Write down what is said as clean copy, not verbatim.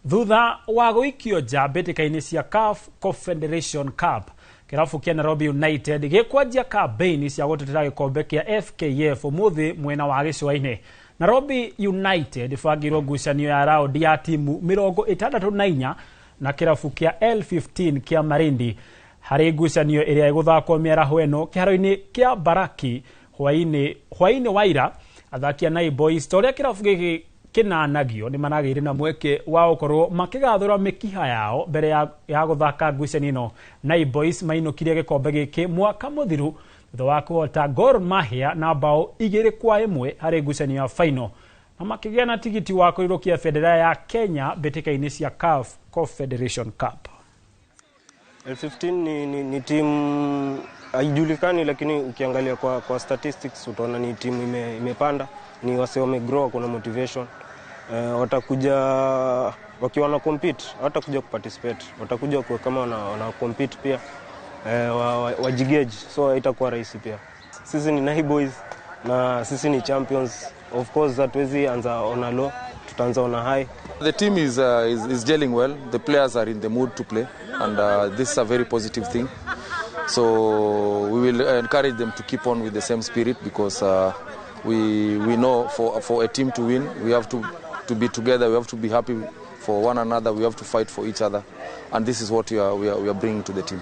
Thutha wa guikio nja mbĩtĩka-inĩ cia CAF Confederation Cup, kĩrabu kĩa Nairobi United gĩkwanjia campaign cia gũtetera gĩkombe kĩa FKF ũmũthĩ mwena wa gĩcũa-inĩ. Nairobi United bangĩirwo ngucanio ya raundi ya timu 64 na kĩrabu kĩa L15 kĩa Malindi harĩ ngucanio ĩrĩa ĩgũthakwo mĩaraho ĩno kĩharo-inĩ kĩa Baraki hwainĩ wa ira. Athaki a Nai Boys torĩa kĩrabu gĩkĩ kinanagio ni managĩire na mweke wa gũkorwo makĩgathũra mĩkiha yao mbere ya gũthaka ngucanio ĩno. Nai Boys mainũkire gĩkombe gĩkĩ mwaka mũthiru thutha wa kũhota Gor Mahia na bao 2-1 harĩ ngucanio ya final, na makĩgĩa na tigiti wa kũrirũkia bendera ya Kenya mbĩtĩka-inĩ cia CAF Confederation Cup. L15 ni timu haijulikani, lakini ukiangalia kwa statistics utaona ni timu imepanda, ni wase wamegrow, kuna motivation. Watakuja wakiwa na compete, watakuja kuparticipate, watakuja kwa kama wana compete pia, wajigauge, so itakuwa rahisi pia. Sisi ni Nai Boys na sisi ni champions. Of course hatuwezi anza on a low, tutaanza on a high. The team is gelling well. The players are in the mood to play, and this is a very positive thing. So we will encourage them to keep on with the same spirit, because we know for a team to win, we have to be together, we have to be happy for one another, we have to fight for each other, and this is what we are bringing to the team.